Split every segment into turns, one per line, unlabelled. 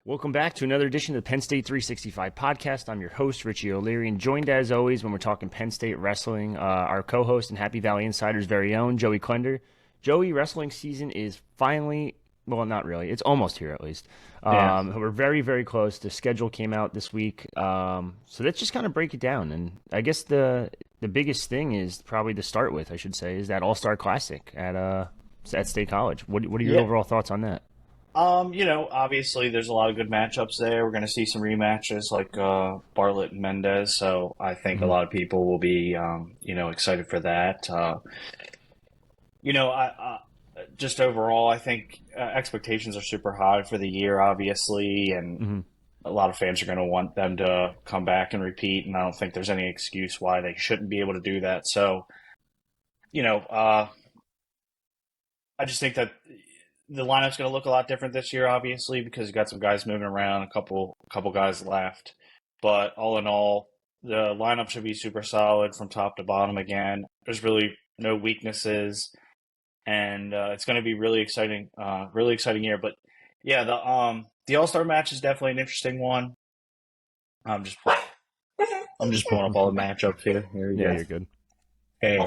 Welcome back to another edition of the Penn State 365 podcast. I'm your host, Richie O'Leary, and joined as always when we're talking Penn State wrestling, our co-host and Happy Valley Insider's very own, Joey Klender. Joey, wrestling season is finally, well, not really. It's almost here, at least. We're very, very close. The schedule came out this week. So let's just kind of break it down. And I guess the biggest thing is probably to start with, I should say, is that All-Star Classic at State College. What are your overall thoughts on that?
Obviously there's a lot of good matchups there. We're going to see some rematches like Bartlett and Mendez. So I think a lot of people will be, excited for that. Just overall, I think expectations are super high for the year, obviously, and a lot of fans are going to want them to come back and repeat. And I don't think there's any excuse why they shouldn't be able to do that. So, I just think that the lineup's going to look a lot different this year, obviously, because you got some guys moving around, a couple guys left. But all in all, the lineup should be super solid from top to bottom again. There's really no weaknesses, and it's going to be really exciting year. But yeah, the All-Star match is definitely an interesting one. I'm just pulling up all the matchups here. Here you go.
You're good.
Hey,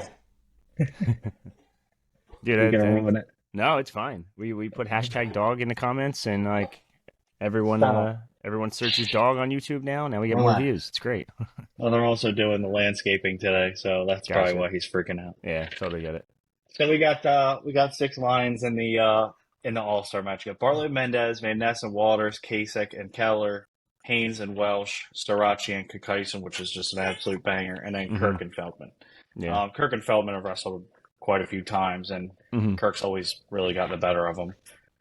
Dude,
you're gonna ruin it.
No, it's fine. We put hashtag dog in the comments, and like everyone searches dog on YouTube now. Now we get more views. It's great.
Well, they're also doing the landscaping today, so that's probably why he's freaking out.
Yeah, totally get it.
So we got 6 lines in the All-Star match. We got Bartlett, Mendez, Van Ness and Walters, Kasich and Keller, Haynes and Welsh, Starachi and Kakaisen, which is just an absolute banger, and then Kirk and Feldman.
Yeah.
Kirk and Feldman have wrestled quite a few times, and Kirk's always really gotten the better of him.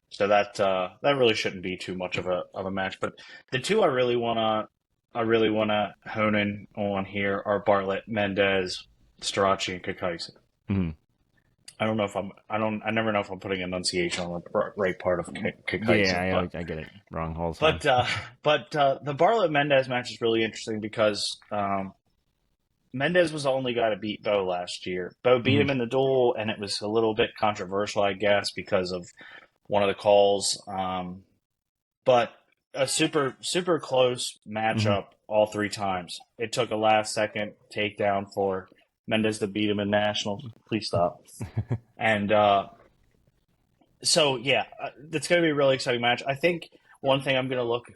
So that really shouldn't be too much of a match. But the two I really wanna hone in on here are Bartlett, Mendez, Starachi, and Kakaisen.
Mm-hmm.
I never know if I'm putting enunciation on the right part of Kakaisen.
Yeah, I get it wrong all the time.
But the Bartlett Mendez match is really interesting because Mendez was the only guy to beat Bo last year. Bo beat him in the duel, and it was a little bit controversial, I guess, because of one of the calls. But a super, super close matchup all 3 times. It took a last-second takedown for Mendez to beat him in nationals. Please stop. And so, yeah, it's going to be a really exciting match. I think one thing I'm going to look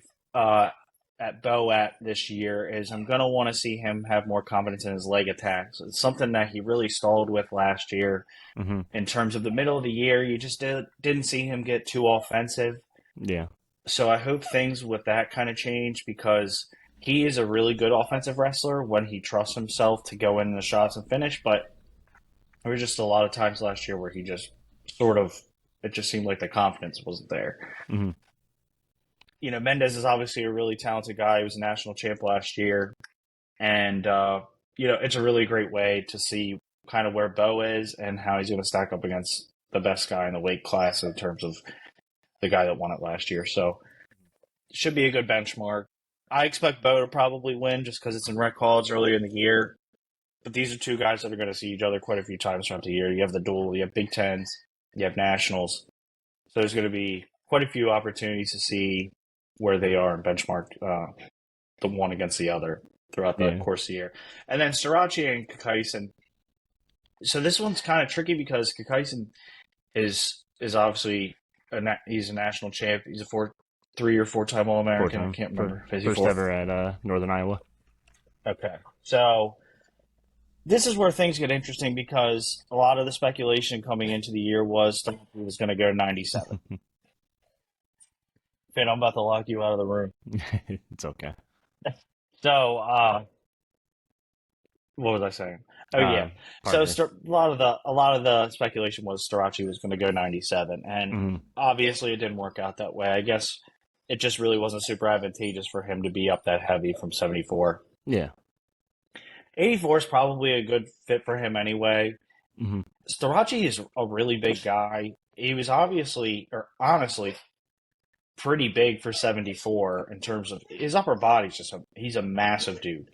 at Bo at this year is I'm going to want to see him have more confidence in his leg attacks. It's something that he really stalled with last year in terms of the middle of the year. You just didn't see him get too offensive.
Yeah.
So I hope things with that kind of change because he is a really good offensive wrestler when he trusts himself to go in the shots and finish. But there were just a lot of times last year where he just it just seemed like the confidence wasn't there.
Mm-hmm.
Mendez is obviously a really talented guy. He was a national champ last year. And, it's a really great way to see kind of where Bo is and how he's going to stack up against the best guy in the weight class in terms of the guy that won it last year. So it should be a good benchmark. I expect Bo to probably win just because it's in rec college earlier in the year. But these are 2 guys that are going to see each other quite a few times throughout the year. You have the duel, you have Big Tens, you have nationals. So there's going to be quite a few opportunities to see where they are and benchmark the one against the other throughout the course of the year. And then Starachi and Kakaisen. So this one's kind of tricky because Kakaisen is obviously he's a national champ. He's a 3 or 4-time All-American. I can't remember.
First ever at Northern Iowa.
Okay. So this is where things get interesting because a lot of the speculation coming into the year was he was going to go 97. Finn, I'm about to lock you out of the room.
It's okay.
So, what was I saying? Oh yeah. So a lot of the speculation was Starachi was going to go 97, and obviously it didn't work out that way. I guess it just really wasn't super advantageous for him to be up that heavy from 74.
Yeah.
84 is probably a good fit for him anyway. Starachi is a really big guy. He was honestly pretty big for 74 in terms of his upper body. He's a massive dude.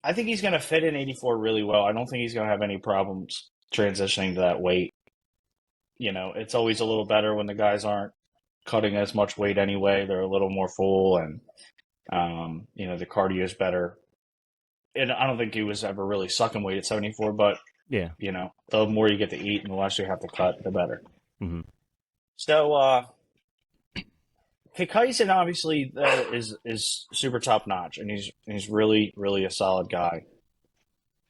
I think he's going to fit in 84 really well. I don't think he's going to have any problems transitioning to that weight. It's always a little better when the guys aren't cutting as much weight anyway. They're a little more full, and the cardio is better. And I don't think he was ever really sucking weight at 74, but
Yeah.
The more you get to eat and the less you have to cut, the better.
Mm-hmm.
So, Kikaisen obviously is super top notch, and he's really, really a solid guy.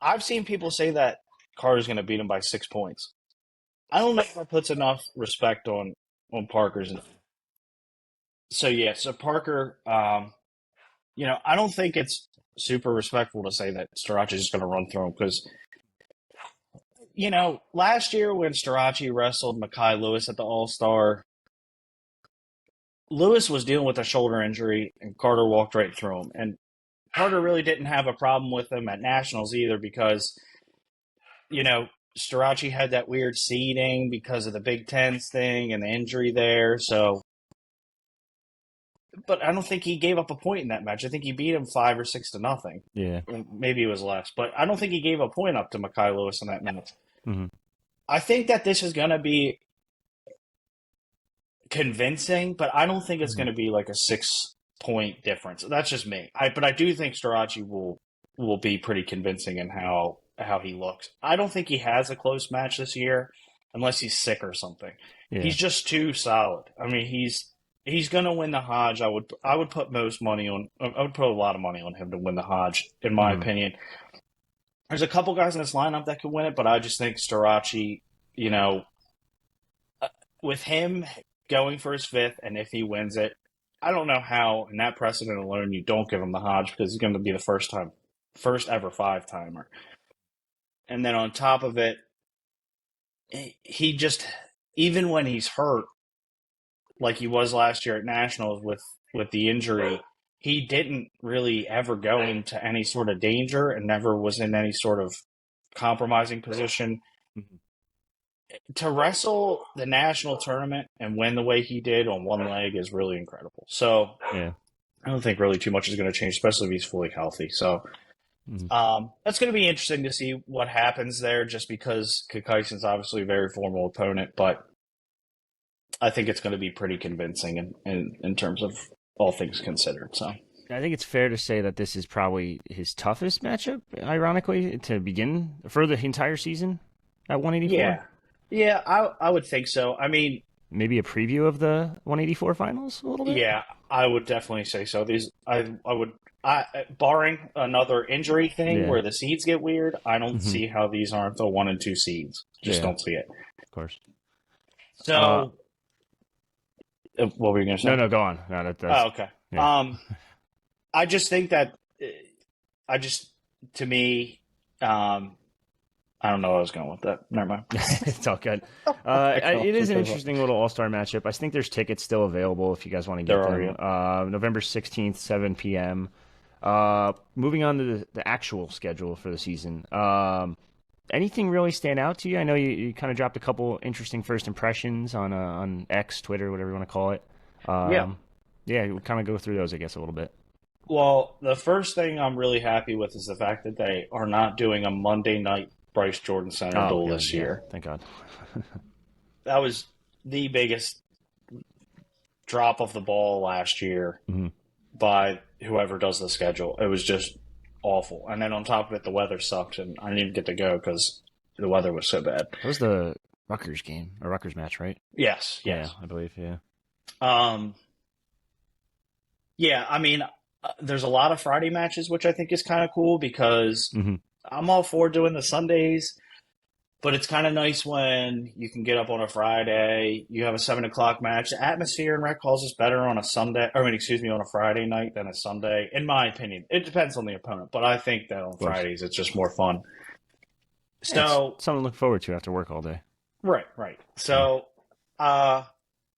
I've seen people say that Carter's going to beat him by 6 points. I don't know if that puts enough respect on Parker's. So Parker, I don't think it's super respectful to say that Starachi's just going to run through him because, last year when Starachi wrestled Mekhi Lewis at the All-Star, Lewis was dealing with a shoulder injury, and Carter walked right through him. And Carter really didn't have a problem with him at Nationals either because, Starachi had that weird seeding because of the Big Tens thing and the injury there. So, but I don't think he gave up a point in that match. I think he beat him 5 or 6 to nothing.
Yeah.
Maybe it was less, but I don't think he gave a point up to Mekhi Lewis in that match.
Mm-hmm.
I think that this is going to be convincing, but I don't think it's going to be like a 6-point difference. That's just me. But I do think Starachi will be pretty convincing in how he looks. I don't think he has a close match this year unless he's sick or something. Yeah. He's just too solid. I mean, he's going to win the Hodge. I would put most money on. I would put a lot of money on him to win the Hodge, in my opinion. There's a couple guys in this lineup that could win it, but I just think Starachi, with him going for his 5th, and if he wins it, I don't know how, in that precedent alone, you don't give him the Hodge because he's going to be the first ever 5-timer. And then on top of it, he just, even when he's hurt, like he was last year at Nationals with the injury, he didn't really ever go into any sort of danger and never was in any sort of compromising position. To wrestle the national tournament and win the way he did on one leg is really incredible. So
yeah.
I don't think really too much is going to change, especially if he's fully healthy. So that's going to be interesting to see what happens there, just because Kikaisen's obviously a very formal opponent, but I think it's going to be pretty convincing in terms of all things considered. So
I think it's fair to say that this is probably his toughest matchup, ironically, to begin for the entire season at 184.
Yeah, I would think so. I mean,
maybe a preview of the 184 finals a little bit.
Yeah, I would definitely say so. Barring another injury thing where the seeds get weird, I don't see how these aren't the 1 and 2 seeds. Just don't see it.
Of course.
So, what were you going to say?
No, go on. No,
okay. Yeah. I just think that, to me, I don't know where I was going with that. Never mind.
It's all good. It is an interesting little all-star matchup. I think there's tickets still available if you guys want to get them. November 16th, 7 p.m. Moving on to the actual schedule for the season. Anything really stand out to you? I know you kind of dropped a couple interesting first impressions on X, Twitter, whatever you want to call it. Yeah, we'll kind of go through those, I guess, a little bit.
Well, the first thing I'm really happy with is the fact that they are not doing a Monday night Bryce Jordan Center duel this year.
Thank God.
That was the biggest drop of the ball last year by whoever does the schedule. It was just awful. And then on top of it, the weather sucked, and I didn't even get to go because the weather was so bad.
That was the Rutgers game, or Rutgers match, right?
Yes.
Yeah, I believe,
Yeah, I mean, there's a lot of Friday matches, which I think is kind of cool because I'm all for doing the Sundays, but it's kind of nice when you can get up on a Friday, you have a 7 o'clock match. The atmosphere in rec halls is better on a on a Friday night than a Sunday, in my opinion. It depends on the opponent, but I think that on Fridays it's just more fun. So
it's something to look forward to after work all day.
Right. So I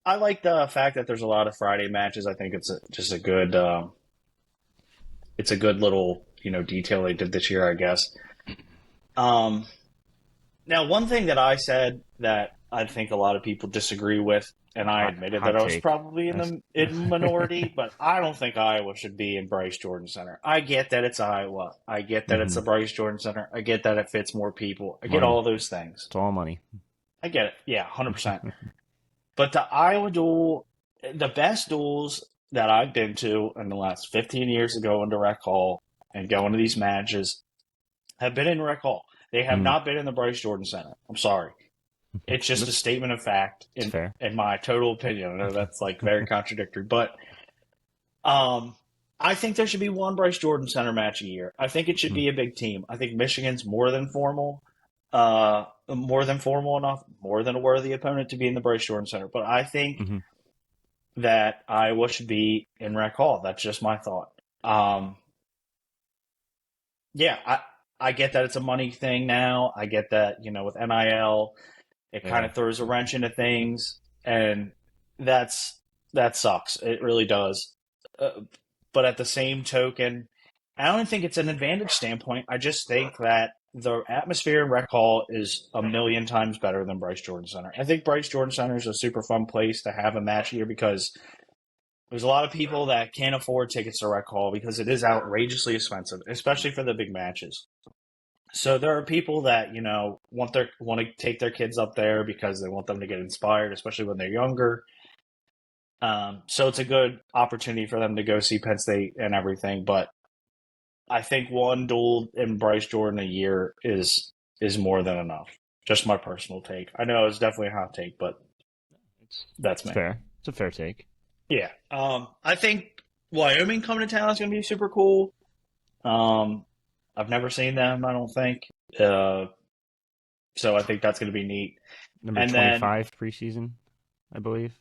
like the fact that there's a lot of Friday matches. I think it's just a good it's a good little, detail they did this year, I guess. Now, one thing that I said that I think a lot of people disagree with, and I admitted that I was probably in the minority, but I don't think Iowa should be in Bryce Jordan Center. I get that it's Iowa. I get that it's the Bryce Jordan Center. I get that it fits more people. I get all those things.
It's all money.
I get it. Yeah, 100%. But the Iowa duel the best duels that I've been to in the last 15 years of going to Rec Hall and going to these matches have been in Rec Hall. They have not been in the Bryce Jordan Center. I'm sorry. It's just a statement of fact in my total opinion. I know that's like very contradictory, but I think there should be one Bryce Jordan Center match a year. I think it should be a big team. I think Michigan's more than formal enough, more than a worthy opponent to be in the Bryce Jordan Center. But I think that Iowa should be in Rec Hall. That's just my thought. I get that it's a money thing now. I get that, with NIL, it kind of throws a wrench into things, and that sucks. It really does. But at the same token, I don't think it's an advantage standpoint. I just think that the atmosphere in Rec Hall is a million times better than Bryce Jordan Center. I think Bryce Jordan Center is a super fun place to have a match here because there's a lot of people that can't afford tickets to Rec Hall because it is outrageously expensive, especially for the big matches. So there are people that, want to take their kids up there because they want them to get inspired, especially when they're younger. So it's a good opportunity for them to go see Penn State and everything. But I think one duel in Bryce Jordan a year is more than enough. Just my personal take. I know it's definitely a hot take, but that's me.
Fair. It's a fair take.
Yeah. I think Wyoming coming to town is going to be super cool. I've never seen them, I don't think. So I think that's going to be neat.
Number 25 preseason, I believe,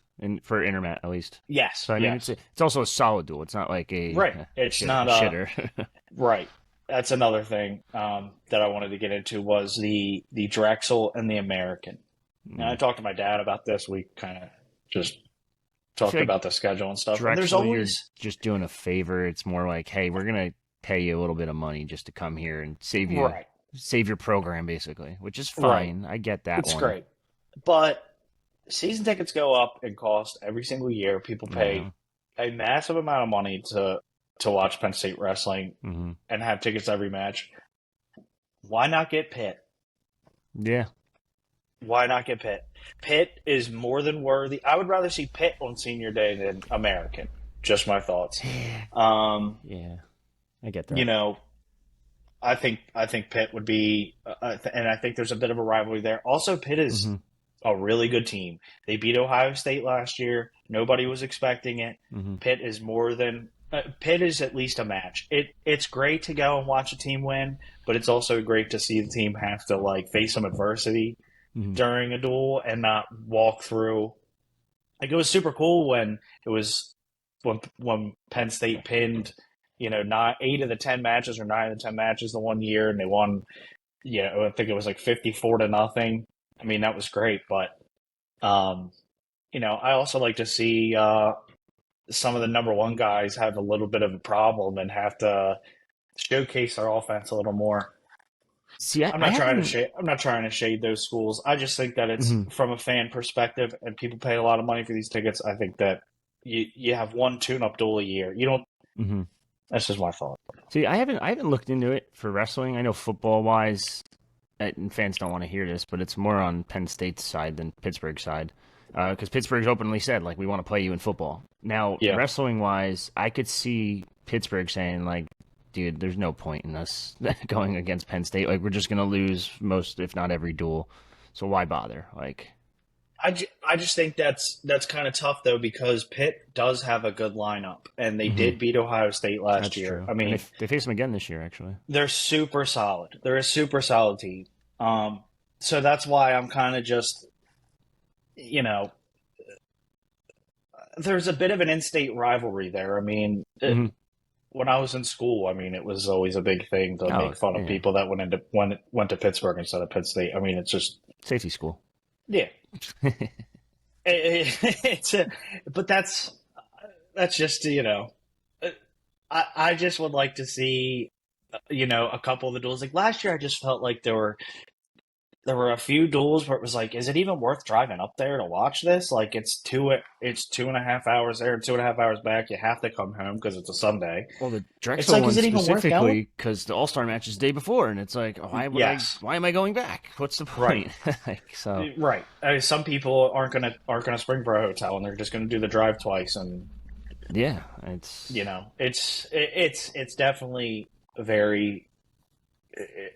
for Intermat at least.
Yes.
So I mean, it's also a solid duel. It's not like a
right. It's not a
shitter.
Right. That's another thing that I wanted to get into was the Drexel and the American. And I talked to my dad about this. We kind of just talked about the schedule and stuff.
Drexel,
and there's always
you're just doing a favor. It's more like, hey, we're gonna pay you a little bit of money just to come here and save your program, basically, which is fine. Right. I get that.
It's great, but season tickets go up in cost every single year. People pay a massive amount of money to watch Penn State wrestling and have tickets every match. Why not get Pitt?
Yeah.
Why not get Pitt? Pitt is more than worthy. I would rather see Pitt on senior day than American. Just my thoughts.
Yeah. I get that.
I think Pitt would be, and I think there's a bit of a rivalry there. Also, Pitt is a really good team. They beat Ohio State last year. Nobody was expecting it. Pitt is Pitt is at least a match. It's great to go and watch a team win, but it's also great to see the team have to face some adversity during a duel and not walk through. It was super cool when Penn State pinned, not 8 of the 10 matches or 9 of the 10 matches the one year, and they won. I think it was 54-0. I mean, that was great, but I also like to see some of the number one guys have a little bit of a problem and have to showcase their offense a little more.
See,
I'm not trying to shade those schools. I just think that it's from a fan perspective, and people pay a lot of money for these tickets. I think that you have one tune-up duel a year. You don't. That's just my thought.
See, I haven't looked into it for wrestling. I know football-wise, and fans don't want to hear this, but it's more on Penn State's side than Pittsburgh's side. Because Pittsburgh's openly said, we want to play you in football. Now, wrestling-wise, I could see Pittsburgh saying, dude, there's no point in us going against Penn State. We're just going to lose most, if not every duel. So why bother?
I just think that's kind of tough, though, because Pitt does have a good lineup, and they did beat Ohio State last year.
True.
I mean,
they face them again this year, actually.
They're super solid. They're a super solid team. So that's why I'm kind of just, there's a bit of an in-state rivalry there. I mean, when I was in school, it was always a big thing to make fun of people that went to Pittsburgh instead of Penn State. I mean, it's just
safety school.
Yeah. But that's just, I just would like to see, a couple of the duels. Last year, I just felt like there were there were a few duels where it was like, is it even worth driving up there to watch this? Like it's 2.5 hours there and 2.5 hours back. You have to come home because it's a Sunday.
Well, the
It's
Drexel
like,
one
is it even worth going?
specifically because the All-Star match is the day before, and it's like, oh,
Yes.
why am I going back? What's the point? So
Right. Some people aren't gonna spring for a hotel and they're just gonna do the drive twice, and
yeah,
it's definitely very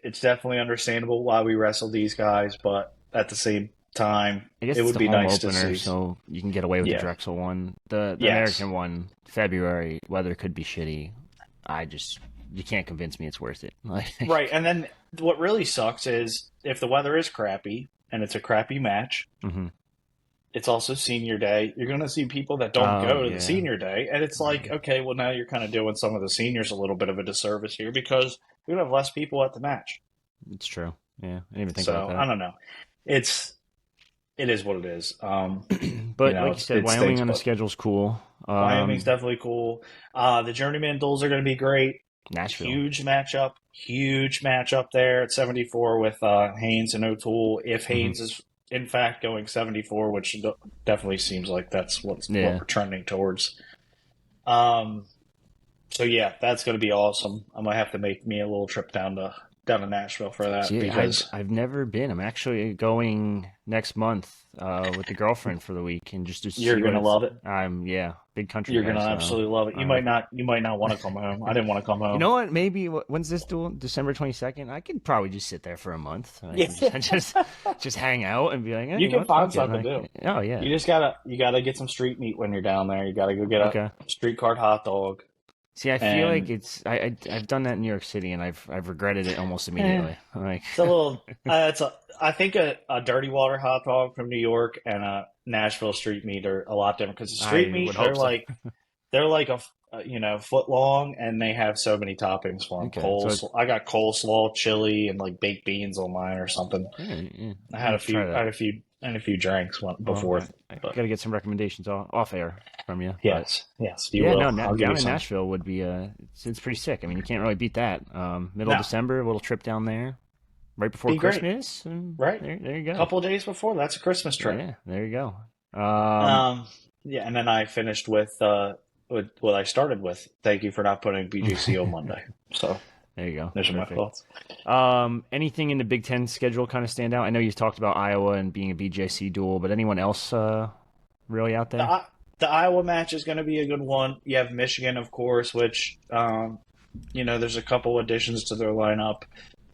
it's definitely understandable why we wrestled these guys, but at the same time,
I guess
it
it's
would
the
be
home
nice to
opener,
see.
so you can get away with the
Yeah.
Drexel one. The
Yes.
American one, February, weather could be shitty. You can't convince me it's worth it.
Right. And then what really sucks is if the weather is crappy and it's a crappy match,
hmm
it's also senior day. You're going to see people that don't go to the senior day. And it's like, okay, well, now you're kind of doing some of the seniors a little bit of a disservice here because we have less people at the match.
It's true. Yeah, I didn't even think
So
about that.
I don't know. It is what it is.
But like you said, Wyoming on the schedule's cool.
Wyoming's definitely cool. The journeyman duels are going to be great.
Nashville.
Huge matchup there at 74 with Haynes and O'Toole. If Haynes is in fact going 74, which definitely seems like that's what we're trending towards. So yeah, that's going to be awesome. I might have to make me a little trip down to Nashville for that.
See,
because
I've never been. I'm actually going next month with the girlfriend for the week, and just to see
you're going to love it.
Big country.
You're going to absolutely love it. You might not want to come home. I didn't want to come home.
You know what? Maybe when's this duel? December 22nd. I could probably just sit there for a month. Just hang out and be like,
you can find something to do.
Oh yeah.
You just gotta get some street meat when you're down there. You gotta go get a street cart hot dog.
See, I feel like I've done that in New York City, and I've regretted it almost immediately.
It's a little. I think a dirty water hot dog from New York and a Nashville street meat are a lot different because the street meat they're like a foot long, and they have so many toppings for them.
Okay,
I got coleslaw, chili, and like baked beans on mine or something.
Yeah.
I had a few drinks before.
I got to get some recommendations off air from you.
Yes. You
will.
No,
down in Nashville would be it's pretty sick. I mean, you can't really beat that. Middle of December, a little trip down there, right before Christmas.
Right
there you go.
A couple of days before, that's a Christmas trip.
Yeah, there you go.
And then I finished with what I started with. Thank you for not putting BJC on Monday. So
there you go.
Those are my thoughts.
Anything in the Big Ten schedule kind of stand out? I know you've talked about Iowa and being a BJC duel, but anyone else really out there?
The Iowa match is going to be a good one. You have Michigan, of course, which there's a couple additions to their lineup,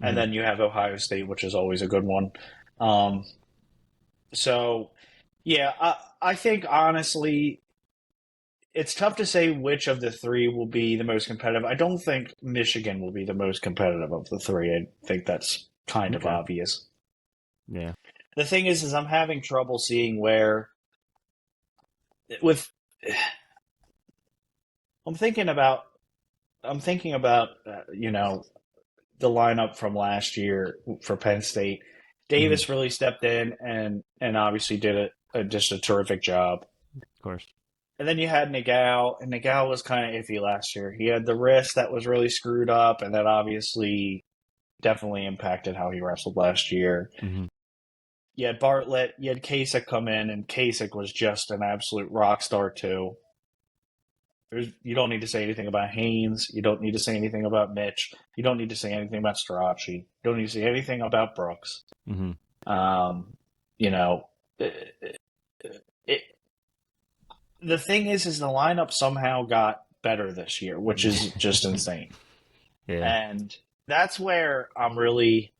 and then you have Ohio State, which is always a good one. So, yeah, I think honestly, it's tough to say which of the three will be the most competitive. I don't think Michigan will be the most competitive of the three. I think that's kind of obvious.
Yeah.
The thing is I'm having trouble seeing where I'm thinking about the lineup from last year for Penn State. Davis really stepped in and obviously did just a terrific job.
Of course.
And then you had Nagao, and Nagao was kind of iffy last year. He had the wrist that was really screwed up, and that obviously definitely impacted how he wrestled last year.
Mm-hmm.
You had Bartlett, you had Kasich come in, and Kasich was just an absolute rock star too. You don't need to say anything about Haynes. You don't need to say anything about Mitch. You don't need to say anything about Strachey. You don't need to say anything about Brooks.
Mm-hmm.
The thing is the lineup somehow got better this year, which is just insane.
Yeah.
And that's where I'm really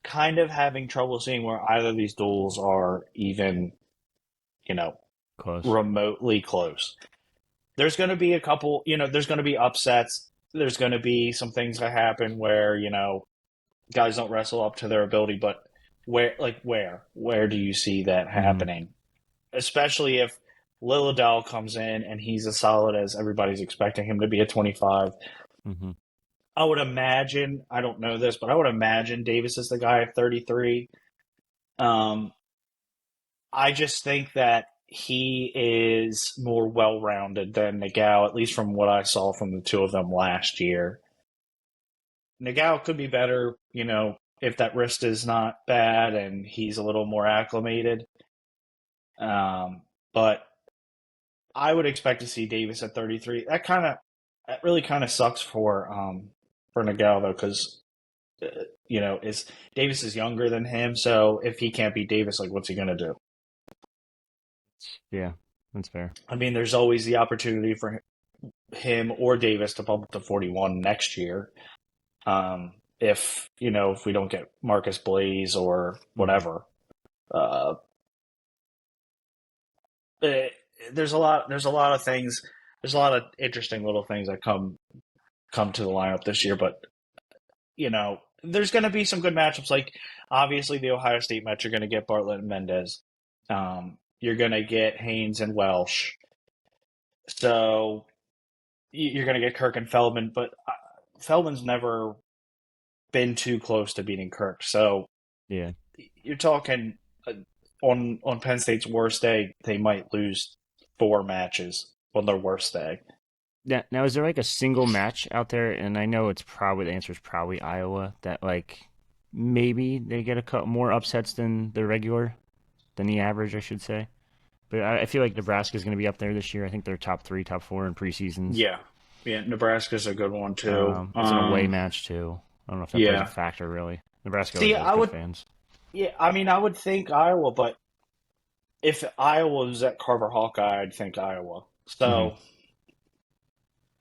kind of having trouble seeing where either of these duels are even,
close.
Remotely close. There's going to be a couple, there's going to be upsets. There's going to be some things that happen where, guys don't wrestle up to their ability, but where do you see that happening? Especially if Lilladell comes in and he's as solid as everybody's expecting him to be at 25.
Mm-hmm.
I would imagine, I don't know this, but I would imagine Davis is the guy at 33. I just think that he is more well-rounded than Nagao, at least from what I saw from the two of them last year. Nagao could be better, if that wrist is not bad and he's a little more acclimated. But I would expect to see Davis at 33. That really kind of sucks for Nagel though, because is Davis is younger than him, so if he can't beat Davis, like what's he gonna do?
Yeah, that's fair.
I mean, there's always the opportunity for him or Davis to bump up to 41 next year. If we don't get Marcus Blaze or whatever. There's a lot of things. There's a lot of interesting little things that come to the lineup this year, but there's going to be some good matchups. Like obviously the Ohio State match, you're going to get Bartlett and Mendez. You're going to get Haynes and Welsh. So you're going to get Kirk and Feldman, but Feldman's never been too close to beating Kirk. So
yeah,
you're talking on Penn State's worst day, they might lose 4 matches on their worst day.
Yeah. Now, is there like a single match out there? And I know the answer is probably Iowa. That like maybe they get a couple more upsets than the average, I should say. But I feel like Nebraska is going to be up there this year. I think they're top 3, top 4 in preseasons.
Yeah, Nebraska's a good one too.
It's an away match too. I don't know if that plays a factor really. Nebraska has good fans.
Yeah, I mean, I would think Iowa, but if Iowa was at Carver Hawkeye, I'd think Iowa. So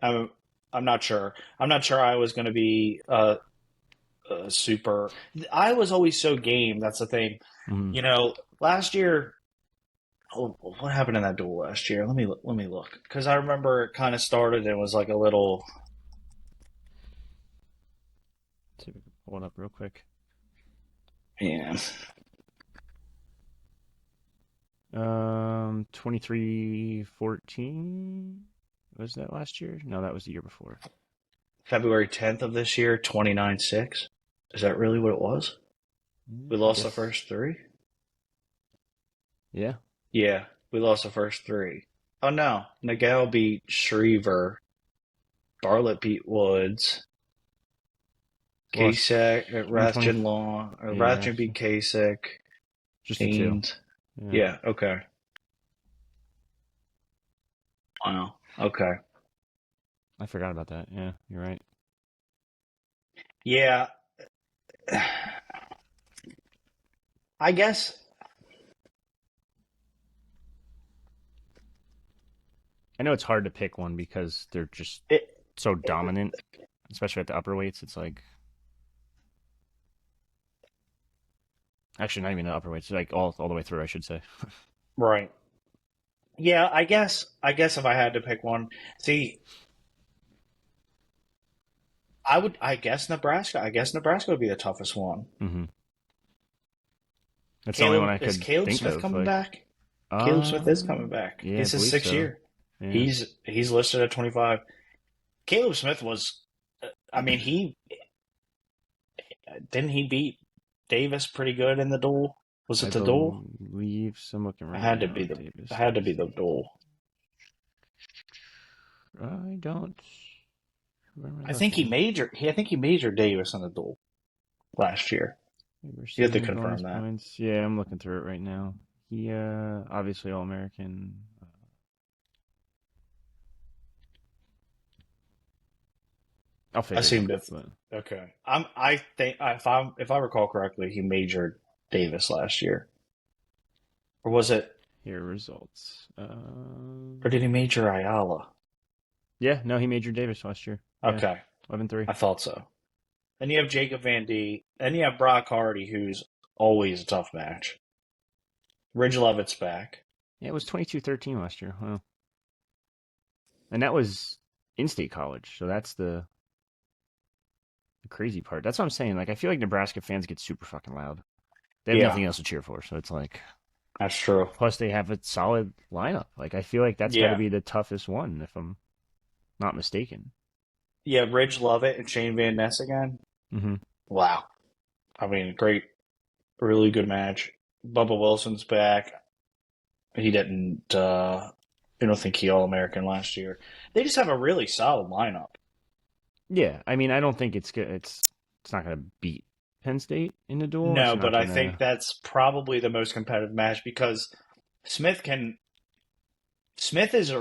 I'm not sure. I'm not sure Iowa's going to be super. Iowa's always so game. That's the thing. Last year. Oh, what happened in that duel last year? Let me look, because I remember it kind of started and was like a little.
Let's see if we can pull it up real quick.
Yeah.
23-14. Was that last year? No, that was the year before.
February 10th of this year, 29-6. Is that really what it was? We lost the first 3?
Yeah.
Yeah, we lost the first 3. Oh no, Nagel beat Schriever. Bartlett beat Woods. Kasich, Rathjen Long, Rathjen beat Kasich.
Just the 2.
Yeah, okay. Wow, okay.
I forgot about that. Yeah, you're right.
Yeah. I guess.
I know it's hard to pick one because they're just so dominant, especially at the upper weights. It's like, actually, not even the upper weights, like all the way through, I should say.
Right. Yeah, I guess if I had to pick one, I guess Nebraska. I guess Nebraska would be the toughest one.
Mm-hmm. That's the only one I could think of.
Is Caleb Smith coming back? Caleb Smith is coming back.
Yeah,
it's his 6th year. Yeah. He's listed at 25. Caleb Smith was, I mean, he beat Davis pretty good in the duel. Was it the duel?
I believe so. I'm looking right
now. It had to be the duel.
I don't.
I think he majored Davis in the duel last year. You have to confirm that.
Points. Yeah, I'm looking through it right now. He obviously All-American. I'll figure it out.
Okay. I think if I recall correctly, he majored Davis last year, or was it?
Here results.
Or did he major Ayala?
Yeah, no, he majored Davis last year.
Okay,
11-3.
I thought so. Then you have Jacob Van D. Then you have Brock Hardy, who's always a tough match. Ridge Levitt's back.
Yeah, it was 22-13 last year. Wow. And that was in-state college, so that's the crazy part. That's what I'm saying. Like, I feel like Nebraska fans get super fucking loud. They have nothing else to cheer for, so it's like...
That's true.
Plus, they have a solid lineup. Like, I feel like that's got to be the toughest one, if I'm not mistaken.
Yeah, Ridge Levitt and Shane Van Ness again.
Mm-hmm.
Wow. I mean, great, really good match. Bubba Wilson's back. He didn't, I don't think he All-American last year. They just have a really solid lineup.
Yeah, I mean, I don't think it's good. It's not going to beat Penn State in the duel? Or is
No,
he not
but I
gonna?
think that's probably the most competitive match because Smith can. Smith is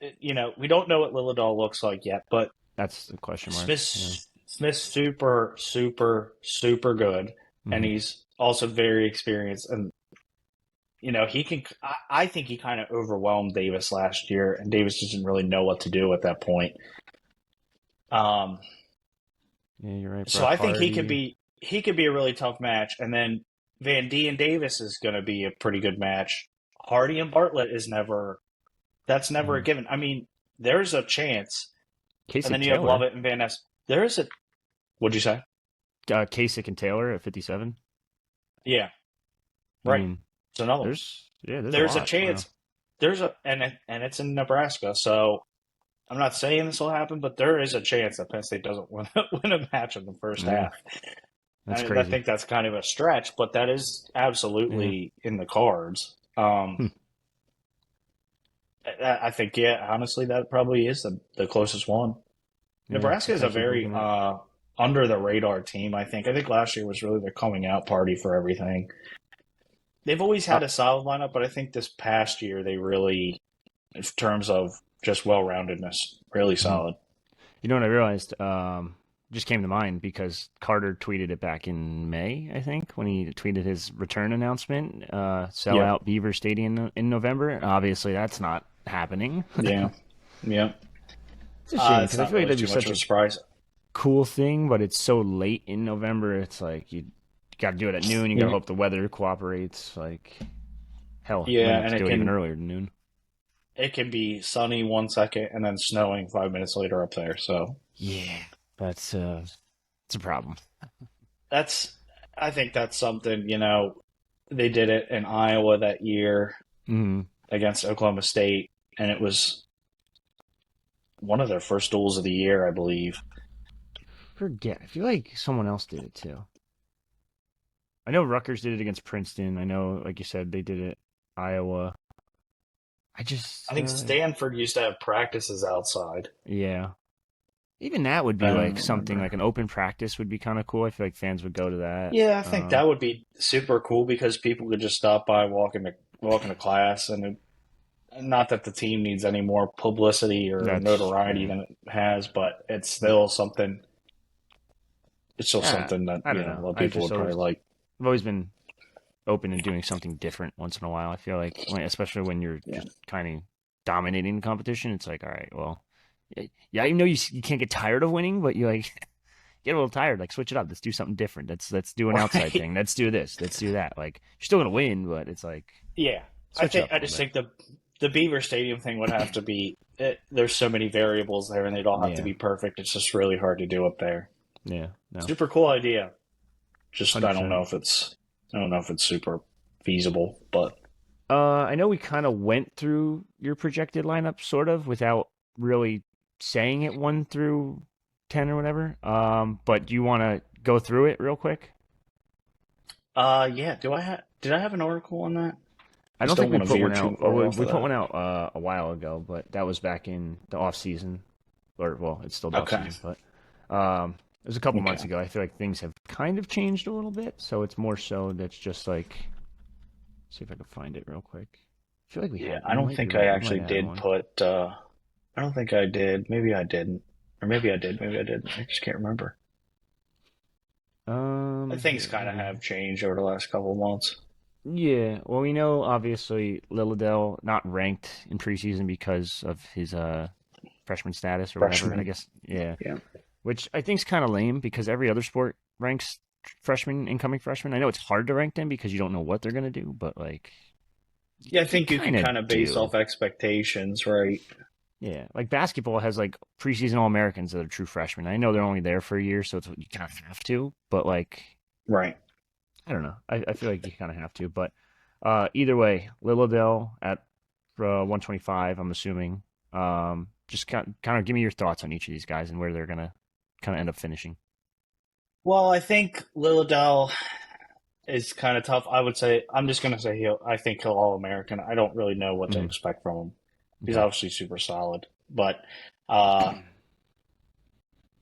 we don't know what Lillidahl looks like yet, but
That's the question mark. Yeah.
Smith's super, super, super good, and
Hmm.
he's also very experienced. And he can. I think he kind of overwhelmed Davis last year, and Davis didn't really know what to do at that point. Um,
Yeah, you're right.
so
Brock
I think
Hardy.
he could be a really tough match, and then Van D and Davis is going to be a pretty good match. Hardy and Bartlett is never. That's never a
Hmm.
given. I mean, there's a chance, and
Kasich
then you have
Taylor.
Lovett and Van Ness. There is a. What'd you say?
Kasich and Taylor at 57.
Yeah,
I
right.
mean,
It's another one.
there's a
There's a
lot. Wow.
chance. There's a and it's in Nebraska, so I'm not saying this will happen, but there is a chance that Penn State doesn't win a match in the first
Yeah,
half.
that's
I
crazy.
think that's kind of a stretch, but that is
Yeah.
absolutely in the cards.
Hmm.
I think, yeah, honestly, that probably is the closest one.
Yeah,
Nebraska is a
potentially
very
booking it.
under the radar team. I think. I think last year was really the coming out party for everything. They've always
Uh,
had a solid lineup, but I think this past year they really, in terms of just well roundedness, really
mhm.
solid.
You know what I realized? Just came to mind because Carter tweeted it back in May, I think, when he tweeted his return announcement. Sell
Yep.
out Beaver Stadium in November. Obviously, that's not happening.
Yeah. Yep.
It's a shame
It's
because I
not
feel like
really
that'd be
too much
such
of a
a
surprise.
cool thing, but it's so late in November. It's like you got to do it at noon. You got to
Yeah,
hope the weather cooperates. Like hell, you might
yeah,
have
and
to do it even earlier than noon.
it can be sunny 1 second and then snowing 5 minutes later up there. So
Yeah, that's it's a problem.
that's I think that's something, they did it in Iowa that year
Mm,
against Oklahoma State, and it was one of their first duels of the year, I believe.
forget. I feel like someone else did it too. I know Rutgers did it against Princeton. I know, like you said, they did it Iowa. I
I
just
think Stanford used to have practices outside.
yeah. Even that would
I
be like
don't
something
remember.
like an open practice would be kind of cool. I feel like fans would go to that.
Yeah, I think that would be super cool because people could just stop by, walk into class, and not that the team needs any more publicity or
That's
notoriety
yeah.
than it has, but it's still something. It's still
Ah,
something that
I don't know.
a lot of
I've
people
just
would probably
always
like.
I've always been open to doing something different once in a while. I feel like, especially when you're
Yeah,
just kind of dominating the competition, it's like, all right, well, yeah, I know you can't get tired of winning, but you like get a little tired. Like switch it up. Let's do something different. Let's do an outside
right.
thing. Let's do this. Let's do that. Like you're still gonna win, but it's like
Yeah,
switch it up a
I
little
just
bit.
think the Beaver Stadium thing would have to be. There's so many variables there, and they'd all have to
Yeah,
be perfect. It's just really hard to do up there.
yeah, no,
Super cool idea. Just
100%.
I don't know if it's super feasible, but
I know we kind of went through your projected lineup sort of without really saying it 1 through 10 or whatever. But do you want to go through it real quick?
yeah. Did I have an article on that?
I
Just
don't
don't
think we
want to
put
veer
one
too
out. Oh,
far off
we
of
put
that.
one out a while ago, but that was back in the off season, or well, it's still the off
Okay.
season, but it was a couple
Okay.
months ago. I feel like things have kind of changed a little bit, so it's more so that's just like see if I can find it real quick. I feel like we
Yeah,
had.
I
You
don't
might be
think I
right. We might
actually
have had
did
one.
put. I don't think I did. Maybe I didn't, or maybe I did. Maybe I didn't. I just can't remember. Things
Here,
kind of
maybe.
have changed over the last couple of months.
Yeah, well, we know obviously Lilladell not ranked in preseason because of his freshman status or whatever. I
Freshman.
guess yeah,
Yeah.
which I think is kind of lame because every other sport ranks freshmen, incoming freshmen. I know it's hard to rank them because you don't know what they're gonna do, but like
Yeah, I
you
think you can
kind of
kind of base
do.
off expectations, right?
Yeah, like basketball has like preseason All Americans that are true freshmen. I know they're only there for a year, so you kind of have to. But like
Right.
I don't know. I feel like you kind of have to. But either way, Lilladell at 125, I'm assuming. Just kind of give me your thoughts on each of these guys and where they're going to kind of end up finishing.
Well, I think Lilladell is kind of tough. I would say I'm just going to say I think he'll All American. I don't really know what to
Hmm.
expect from him. He's
Okay.
obviously super solid, but uh,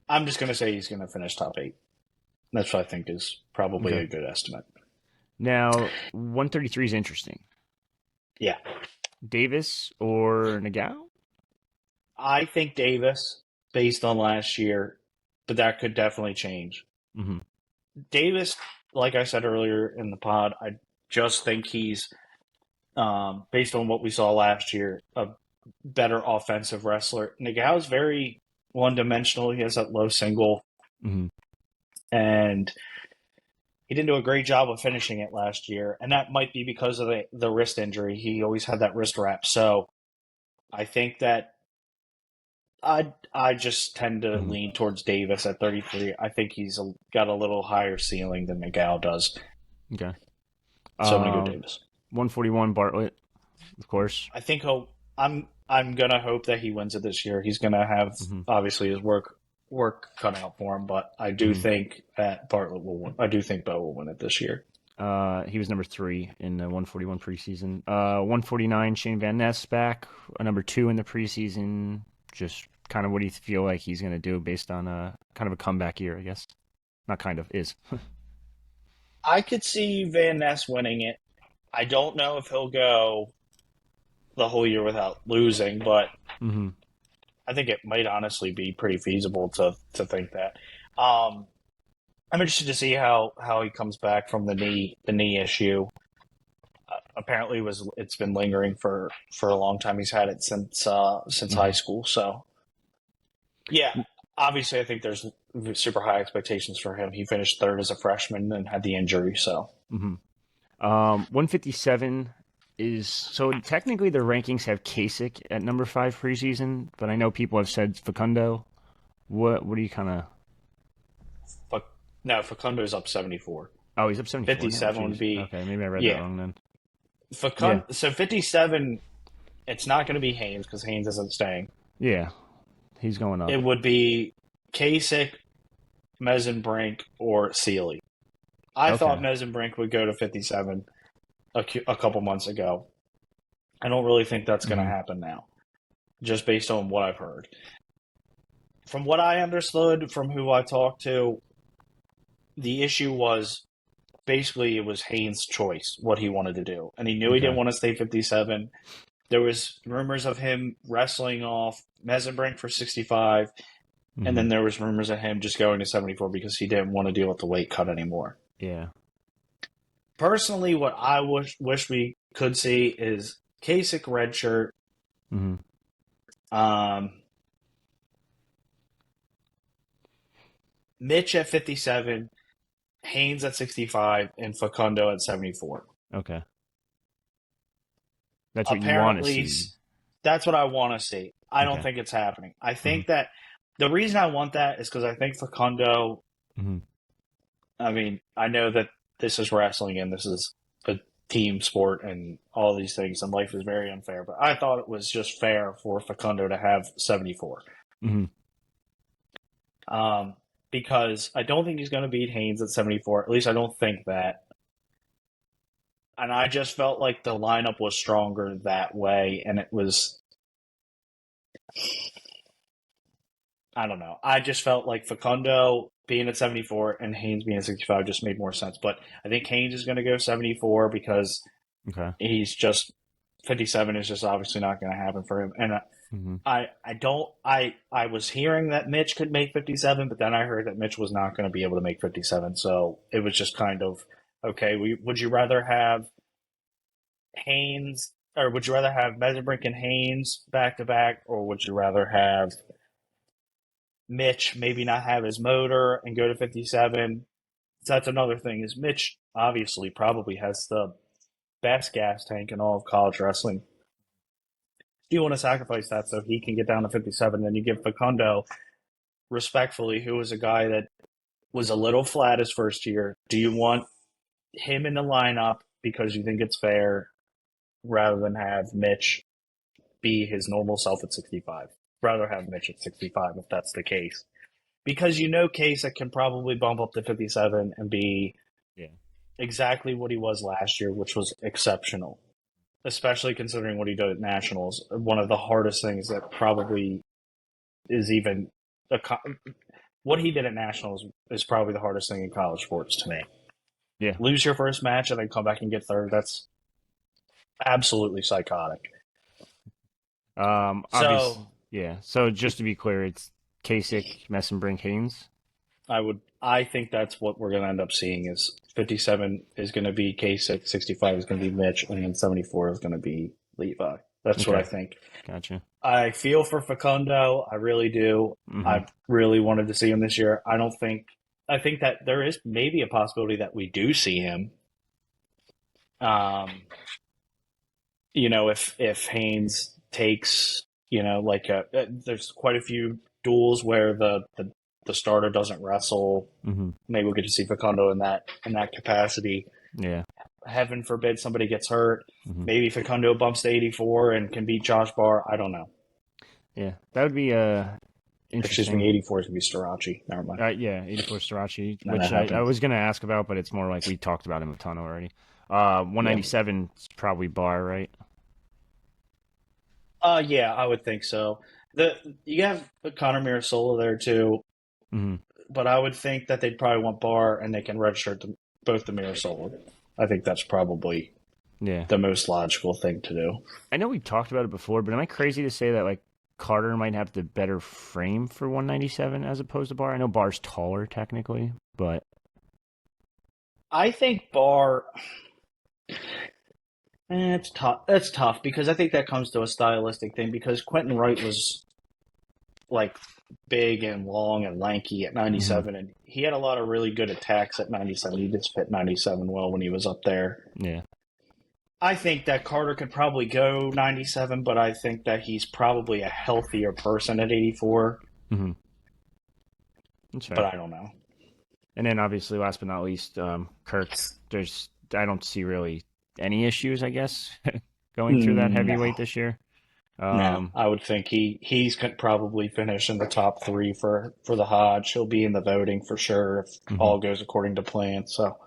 I'm just going to say he's going to finish top 8. That's what I think is probably
Okay.
a good estimate.
Now, 133 is interesting.
Yeah.
Davis or Nagao?
I think Davis, based on last year, but that could definitely change.
Mm-hmm.
Davis, like I said earlier in the pod, I just think he's, based on what we saw last year, a better offensive wrestler. Nagao's very one-dimensional. He has that low single,
Mm-hmm.
and he didn't do a great job of finishing it last year, and that might be because of the wrist injury. He always had that wrist wrap. So I think that I just tend to
Mm-hmm.
lean towards Davis at 33. I think he's got a little higher ceiling than Nagao does.
Okay.
So I'm going to go
Um,
Davis.
141 Bartlett, of course.
I think I'm gonna hope that he wins it this year. He's gonna have
Mm-hmm.
obviously his work cut out for him, but I do
Mm-hmm.
think that Bartlett will win. I do think Bo will win it this year.
He was number 3 in the 141 preseason. 149 Shane Van Ness back, number 2 in the preseason. Just kind of what do you feel like he's going to do based on kind of a comeback year, I guess. Not kind of, is.
I could see Van Ness winning it. I don't know if he'll go the whole year without losing, but
Mm-hmm.
I think it might honestly be pretty feasible to think that. I'm interested to see how he comes back from the knee issue. Apparently, it's been lingering for a long time. He's had it since high
Mm-hmm.
school. So yeah, obviously, I think there's super high expectations for him. He finished third as a freshman and had the injury. So
Mm-hmm. 157 is so technically the rankings have Kasich at number 5 preseason, but I know people have said Facundo. What do you kind of?
but no, Facundo's up 74.
Oh, he's up 74 now.
57 would
Jeez.
be
Okay, maybe I read that
yeah.
wrong then. Yeah,
So 57. It's not going to be Haynes because Haynes isn't staying.
yeah, he's going up.
It would be Kasich, Mesenbrink, or Sealy. I thought
Okay.
Mesenbrink would go to 57 a couple months ago. I don't really think that's going to
Mm-hmm.
happen now, just based on what I've heard. From what I understood from who I talked to, the issue was basically it was Haynes' choice what he wanted to do, and he knew he didn't
Okay.
want to stay 57. There was rumors of him wrestling off Mesenbrink for 65, and
Mm-hmm.
then there was rumors of him just going to 74 because he didn't want to deal with the weight cut anymore.
Yeah.
Personally, what I wish we could see is Kasich redshirt,
Mm-hmm.
Mitch at 57, Haynes at 65, and Facundo at 74.
Okay. That's what you want to
Apparently,
see.
that's what I want to see. I don't
Okay.
think it's happening. I
Mm-hmm.
think that the reason I want that is because I think Facundo,
Mm-hmm.
I mean, I know that this is wrestling and this is a team sport and all these things, and life is very unfair, but I thought it was just fair for Facundo to have 74.
Mm-hmm.
Because I don't think he's going to beat Haynes at 74. At least I don't think that. And I just felt like the lineup was stronger that way, and it was, I don't know. I just felt like Facundo being at 74 and Haynes being at 65 just made more sense. But I think Haynes is going to go 74 because
Okay.
he's just 57 is just obviously not going to happen for him. And
Mm-hmm.
I was hearing that Mitch could make 57, but then I heard that Mitch was not going to be able to make 57. So it was just kind of, okay, would you rather have Haynes, or would you rather have Mesenbrink and Haynes back to back, or would you rather have Mitch maybe not have his motor and go to 57? So that's another thing is Mitch obviously probably has the best gas tank in all of college wrestling. Do you want to sacrifice that so he can get down to 57? Then you give Facundo, respectfully, who was a guy that was a little flat his first year. Do you want him in the lineup because you think it's fair rather than have Mitch be his normal self at 65? Rather have Mitch at 65 if that's the case. Because you know Kasich can probably bump up to 57 and be
Yeah.
exactly what he was last year, which was exceptional. Especially considering what he did at Nationals. One of the hardest things that probably is even what he did at Nationals is probably the hardest thing in college sports to me.
Yeah.
Lose your first match and then come back and get third. That's absolutely psychotic.
Obviously, yeah. So just to be clear, it's Kasich, Messenbrink, Haynes.
I think that's what we're going to end up seeing is 57 is going to be Kasich, 65 is going to be Mitch, and then 74 is going to be Levi. That's what I think.
Gotcha.
I feel for Facundo. I really do.
Mm-hmm.
I really wanted to see him this year. I think that there is maybe a possibility that we do see him. If Haynes takes, there's quite a few duels where the starter doesn't wrestle.
Mm-hmm.
Maybe we'll get to see Facundo in that capacity.
Yeah.
Heaven forbid somebody gets hurt.
Mm-hmm.
Maybe Facundo bumps to 84 and can beat Josh Barr. I don't know.
Yeah, that would be interesting.
Excuse me, 84 is going to be Starachi. Never mind.
Yeah, 84 Starachi, which I was going to ask about, but it's more like we talked about him a ton already. 197 is probably Barr, right?
Yeah, I would think so. You have Connor Mirasola there too, but I would think that they'd probably want Barr, and they can redshirt both the Mirasola. I think that's probably the most logical thing to do.
I know we talked about it before, but am I crazy to say that like Carter might have the better frame for 197 as opposed to Barr? I know Barr's taller technically, but
I think Barr. It's tough. That's tough because I think that comes to a stylistic thing because Quentin Wright was like big and long and lanky at 97, and he had a lot of really good attacks at 97. He just fit 97 well when he was up there.
Yeah.
I think that Carter could probably go 97, but I think that he's probably a healthier person at 84.
Mm-hmm. That's right.
But I don't know.
And then obviously, last but not least, Kirk. I don't see really any issues, I guess, going through that heavyweight this year.
No, I would think he's could probably finish in the top 3 for the Hodge. He'll be in the voting for sure if all goes according to plan. So,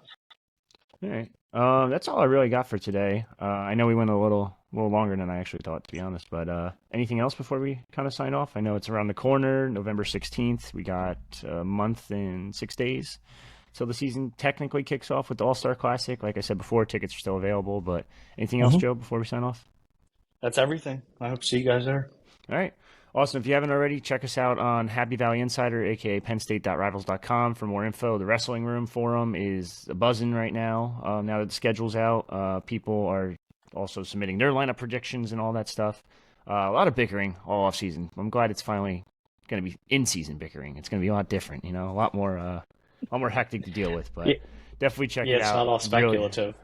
all right, that's all I really got for today. I know we went a little longer than I actually thought, to be honest. But anything else before we kind of sign off? I know it's around the corner, November 16th. We got a month and 6 days till the season technically kicks off with the All-Star Classic. Like I said before, tickets are still available. But anything else, Joe, before we sign off?
That's everything. I hope to see you guys there.
All right. Awesome. If you haven't already, check us out on Happy Valley Insider, a.k.a. PennState.Rivals.com for more info. The Wrestling Room forum is buzzing right now. Now that the schedule's out, people are also submitting their lineup predictions and all that stuff. A lot of bickering all off-season. I'm glad it's finally going to be in-season bickering. It's going to be a lot different, a lot more hectic to deal with. But definitely check it out.
Yeah, it's not all speculative.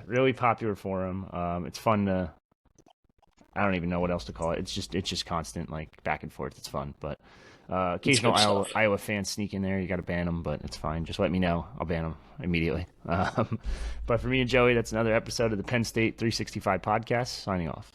Really popular forum. It's fun to... I don't even know what else to call it. It's just constant, like, back and forth. It's fun, but occasional Iowa fans sneak in there. You got to ban them, but it's fine. Just let me know. I'll ban them immediately. But for me and Joey, that's another episode of the Penn State 365 podcast. Signing off.